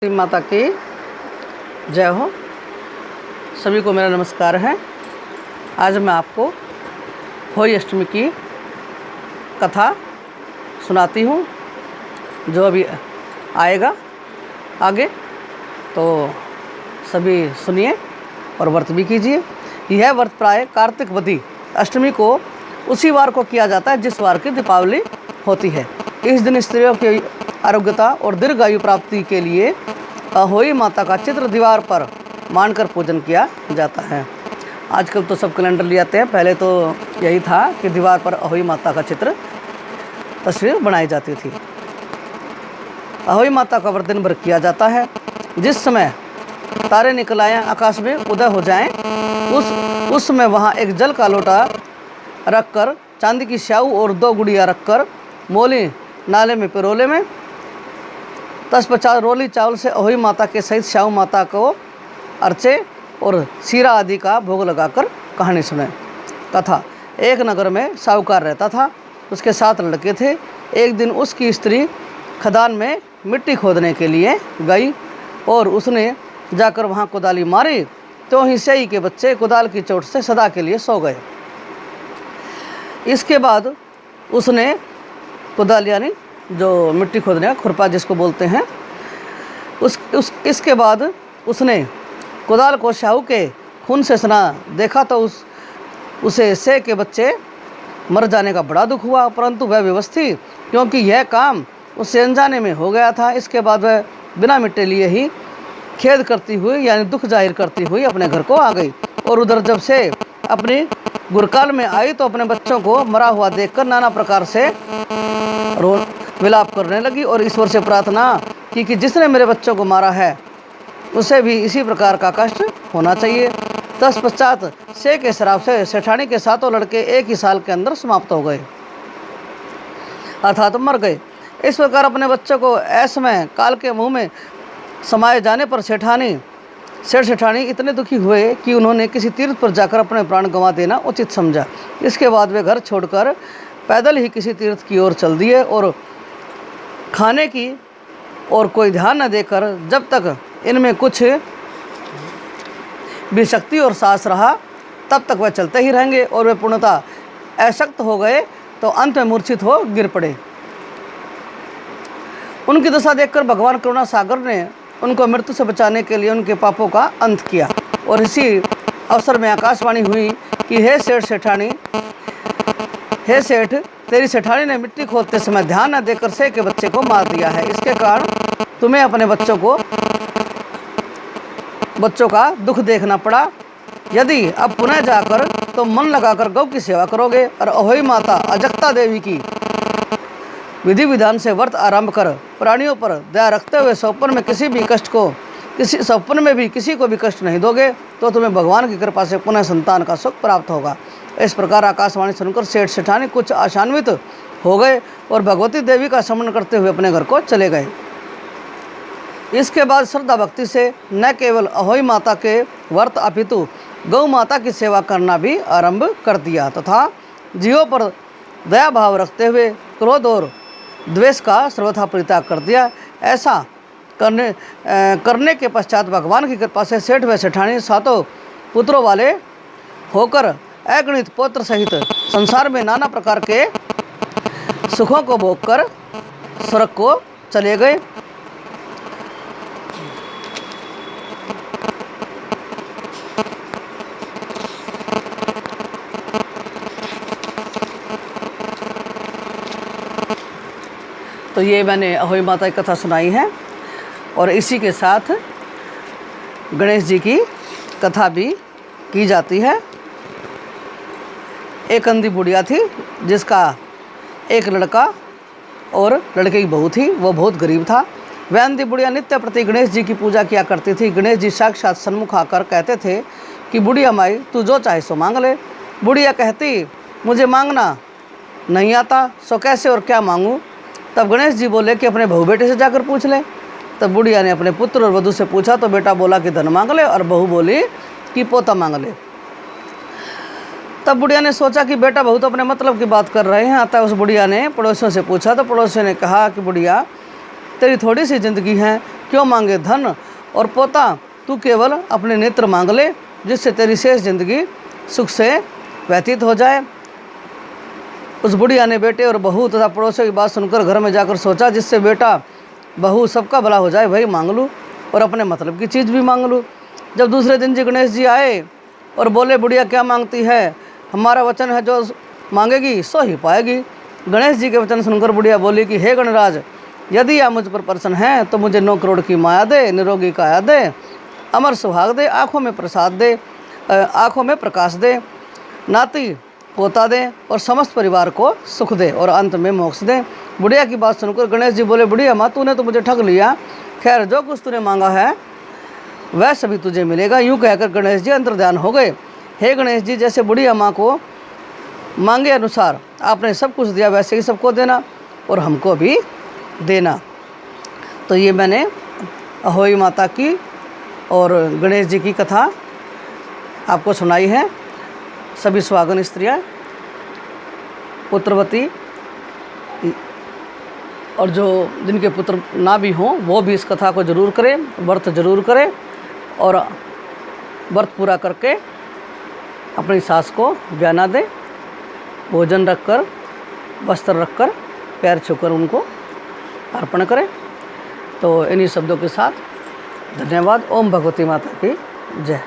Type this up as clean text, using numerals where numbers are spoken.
माता की जय हो। सभी को मेरा नमस्कार है। आज मैं आपको होली अष्टमी की कथा सुनाती हूँ, जो अभी आएगा आगे, तो सभी सुनिए और व्रत भी कीजिए। यह व्रत प्राय कार्तिक वदी अष्टमी को उसी वार को किया जाता है जिस वार की दीपावली होती है। इस दिन स्त्रियों की आरोग्यता और दीर्घायु प्राप्ति के लिए अहोई माता का चित्र दीवार पर मानकर पूजन किया जाता है। आजकल तो सब कैलेंडर ले आते हैं, पहले तो यही था कि दीवार पर अहोई माता का चित्र तस्वीर बनाई जाती थी। अहोई माता का व्रत दिन भर किया जाता है। जिस समय तारे निकल आए आकाश में उदय हो जाएं, उस समय वहाँ एक जल का लोटा रखकर चांदी की स्याऊ और 2 गुड़िया रखकर मोली नाले में पिरोले में 10-50 रोली चावल से अहोई माता के सहित स्याऊ माता को अर्चे और सीरा आदि का भोग लगाकर कहानी सुने। कथा। एक नगर में साहूकार रहता था, उसके 7 लड़के थे। एक दिन उसकी स्त्री खदान में मिट्टी खोदने के लिए गई और उसने जाकर वहाँ कुदाली मारी तो ही सही के बच्चे कुदाल की चोट से सदा के लिए सो गए। इसके बाद उसने कुदाल यानी जो मिट्टी खोदने का खुरपा जिसको बोलते हैं, इसके बाद उसने कुदाल को शाहू के खून से सना देखा तो उसे से के बच्चे मर जाने का बड़ा दुख हुआ, परंतु वह विवश थी क्योंकि यह काम उससे अनजाने में हो गया था। इसके बाद वह बिना मिट्टी लिए ही खेद करती हुई यानी दुख जाहिर करती हुई अपने घर को आ गई और उधर जब से अपनी गुरकाल में आई तो अपने बच्चों को मरा हुआ देखकर नाना प्रकार से विलाप करने लगी और ईश्वर से प्रार्थना की कि जिसने मेरे बच्चों को मारा है उसे भी इसी प्रकार का कष्ट होना चाहिए। तत्पश्चात से के शराब से सेठानी के 7 लड़के एक ही साल के अंदर समाप्त हो गए, अर्थात मर गए। इस प्रकार अपने बच्चों को ऐसमय काल के मुंह में समाये जाने पर सेठानी इतने दुखी हुए कि उन्होंने किसी तीर्थ पर जाकर अपने प्राण गंवा देना उचित समझा। इसके बाद वे घर छोड़कर पैदल ही किसी तीर्थ की ओर चल दिए और खाने की और कोई ध्यान न देकर जब तक इनमें कुछ भी शक्ति और साहस रहा तब तक वह चलते ही रहेंगे और वे पूर्णतः अशक्त हो गए तो अंत में मूर्छित हो गिर पड़े। उनकी दशा देखकर भगवान करुणा सागर ने उनको मृत्यु से बचाने के लिए उनके पापों का अंत किया और इसी अवसर में आकाशवाणी हुई कि हे सेठ तेरी सेठानी ने मिट्टी खोदते समय ध्यान न देकर से के बच्चे को मार दिया है। इसके कारण तुम्हें अपने बच्चों का दुख देखना पड़ा। यदि अब पुनः जाकर तो मन लगाकर गौ की सेवा करोगे और अहोई माता अजक्ता देवी की विधि विधान से व्रत आरंभ कर प्राणियों पर दया रखते हुए स्वप्न में भी किसी को भी कष्ट नहीं दोगे तो तुम्हें भगवान की कृपा से पुनः संतान का सुख प्राप्त होगा। इस प्रकार आकाशवाणी सुनकर सेठानी कुछ आशान्वित हो गए और भगवती देवी का स्मरण करते हुए अपने घर को चले गए। इसके बाद श्रद्धा भक्ति से न केवल अहोई माता के व्रत अपितु गौ माता की सेवा करना भी आरंभ कर दिया तथा जीवों पर दया भाव रखते हुए क्रोध और द्वेष का सर्वथा परित्याग कर दिया। ऐसा करने के पश्चात भगवान की कृपा से सेठ व सेठानी 7 पुत्रों वाले होकर अगणित पुत्र सहित संसार में नाना प्रकार के सुखों को भोगकर स्वर्ग को चले गए। तो ये मैंने अहोई माता की कथा सुनाई है और इसी के साथ गणेश जी की कथा भी की जाती है। एक अंधी बुढ़िया थी जिसका एक लड़का और लड़के की बहू थी। वो बहुत गरीब था। वह अंधी बुढ़िया नित्य प्रति गणेश जी की पूजा किया करती थी। गणेश जी साक्षात सन्मुख आकर कहते थे कि बुढ़िया माई तू जो चाहे सो मांग ले। बुढ़िया कहती मुझे मांगना नहीं आता, सो कैसे और क्या मांगूँ। तब गणेश जी बोले कि अपने बहू बेटे से जाकर पूछ ले। तब बुढ़िया ने अपने पुत्र और वधू से पूछा तो बेटा बोला कि धन मांग ले और बहू बोली कि पोता मांग ले। तब बुढ़िया ने सोचा कि बेटा बहू तो अपने मतलब की बात कर रहे हैं। अतः उस बुढ़िया ने पड़ोसियों से पूछा तो पड़ोसियों ने कहा कि बुढ़िया तेरी थोड़ी सी जिंदगी है, क्यों मांगे धन और पोता, तू केवल अपने नेत्र मांग ले, जिससे तेरी शेष जिंदगी सुख से व्यतीत हो जाए। उस बुढ़िया ने बेटे और बहू तथा पड़ोसियों की बात सुनकर घर में जाकर सोचा, जिससे बेटा बहू सबका भला हो जाए, वही मांग लूँ और अपने मतलब की चीज़ भी मांग लूँ। जब दूसरे दिन जी गणेश जी आए और बोले, बुढ़िया क्या मांगती है? हमारा वचन है, जो मांगेगी सो ही पाएगी। गणेश जी के वचन सुनकर बुढ़िया बोली कि हे गणराज, यदि आप मुझ पर प्रसन्न हैं तो मुझे 9 करोड़ की माया दे, निरोगी काया दे, अमर सुहाग दे, आँखों में प्रसाद दे, आँखों में प्रकाश दे, नाती पोता दे और समस्त परिवार को सुख दे और अंत में मोक्ष दे। बुढ़िया की बात सुनकर गणेश जी बोले, बुढ़िया माँ, तूने तो मुझे ठग लिया। खैर, जो कुछ तूने मांगा है वह सभी तुझे मिलेगा। यूँ कहकर गणेश जी अंतर्ध्यान हो गए। हे गणेश जी, जैसे बुढ़िया माँ को मांगे अनुसार आपने सब कुछ दिया, वैसे ही सबको देना और हमको भी देना। तो ये मैंने अहोई माता की और गणेश जी की कथा आपको सुनाई है। सभी सुहागन स्त्रियाँ, पुत्रवती और जो जिनके पुत्र ना भी हों वो भी इस कथा को जरूर करें, व्रत जरूर करें और व्रत पूरा करके अपनी सास को ब्याना दें, भोजन रखकर, वस्त्र रखकर, पैर छूकर उनको अर्पण करें। तो इन्हीं शब्दों के साथ धन्यवाद। ओम भगवती माता की जय।